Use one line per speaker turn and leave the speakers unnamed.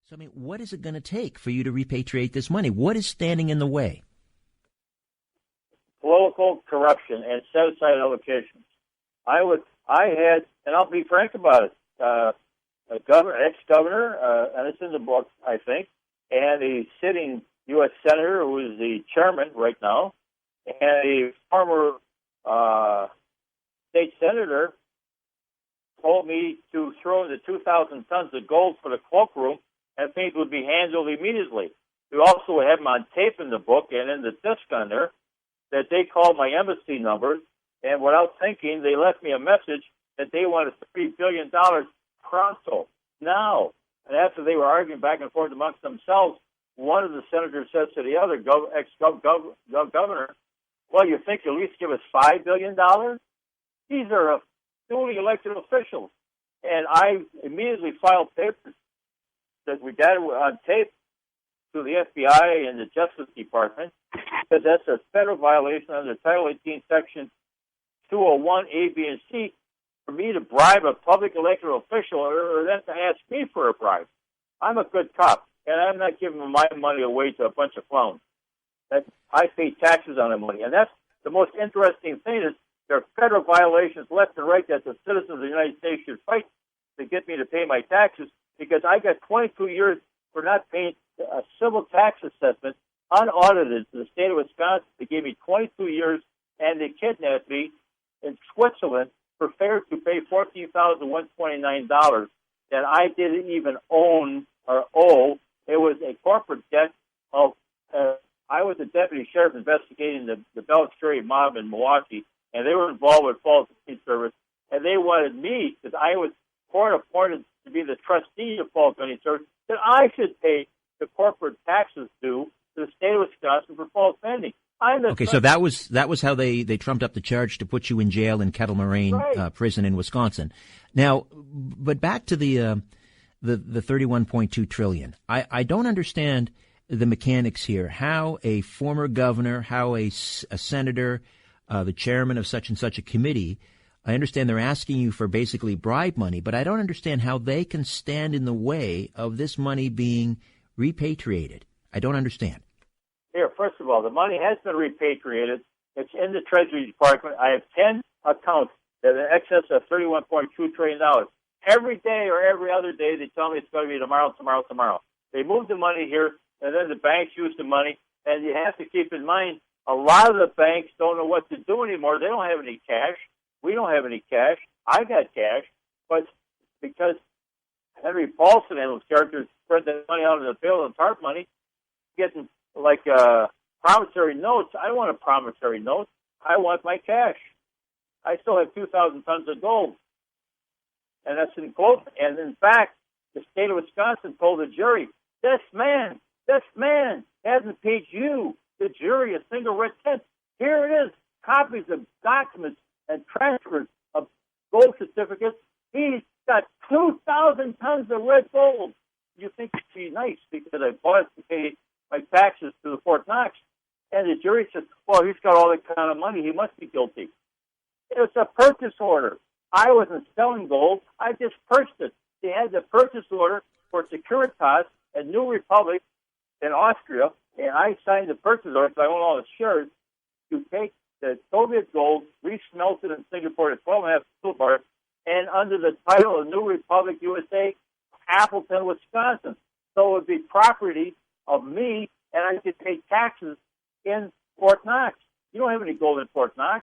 So, I mean, what is it going to take for you to repatriate this money? What is standing in the way?
Political corruption and set-aside allocations. I had, and I'll be frank about it, ex-governor, and it's in the book, I think, and a sitting U.S. senator who is the chairman right now, and a former state senator told me to throw in the 2,000 tons of gold for the cloakroom and things would be handled immediately. We also have them on tape in the book and in the disc on there that they called my embassy numbers, and without thinking, they left me a message that they wanted $3 billion pronto, now. And after they were arguing back and forth amongst themselves, one of the senators says to the other ex-governor, well, you think you'll at least give us $5 billion? These are duly elected officials. And I immediately filed papers that we got on tape to the FBI and the Justice Department, because that's a federal violation under Title 18, Section 201, A, B, and C, for me to bribe a public elected official or them to ask me for a bribe. I'm a good cop, and I'm not giving my money away to a bunch of clowns. I pay taxes on the money. And that's the most interesting thing is there are federal violations left and right that the citizens of the United States should fight to get me to pay my taxes, because I got 22 years for not paying a civil tax assessment unaudited to the state of Wisconsin. They gave me 22 years, and they kidnapped me in Switzerland for failure to pay $14,129 that I didn't even own or owe. It was a corporate debt of, I was a deputy sheriff investigating the Bell Cherry mob in Milwaukee, and they were involved with Falls County Service, and they wanted me, because I was court appointed to be the trustee of Falls County Service, that I should pay the corporate taxes due to the state of Wisconsin for false pending.
Okay, so that was how they trumped up the charge to put you in jail in Kettle Moraine prison in Wisconsin. Now, but back to the 31.2 trillion. I don't understand the mechanics here. How a former governor, how a senator, the chairman of such and such a committee. I understand they're asking you for basically bribe money, but I don't understand how they can stand in the way of this money being repatriated. I don't understand.
Here, first of all, the money has been repatriated. It's in the Treasury Department. I have 10 accounts that are in excess of $31.2 trillion. Every day or every other day, they tell me it's going to be tomorrow. They move the money here, and then the banks use the money. And you have to keep in mind, a lot of the banks don't know what to do anymore. They don't have any cash. We don't have any cash. I got cash, but because Henry Paulson and those characters spread that money out in the bill and TARP money, getting like promissory notes. I don't want a promissory note. I want my cash. I still have 2,000 tons of gold, and that's in quote. And in fact, the state of Wisconsin told the jury, this man hasn't paid you, the jury, a single red cent. Here it is, copies of documents and transfers of gold certificates. He's got 2,000 tons of red gold. You think it'd be nice because I bought it to pay my taxes to the Fort Knox. And the jury says, well, he's got all that kind of money. He must be guilty. It's a purchase order. I wasn't selling gold. I just purchased it. They had the purchase order for Securitas and New Republic in Austria, and I signed the purchase order, so I own all the shares, to take the Soviet gold, re-smelted in Singapore at 12.5 silver, and under the title of New Republic USA, Appleton, Wisconsin. So it would be property of me, and I could pay taxes in Fort Knox. You don't have any gold in Fort Knox.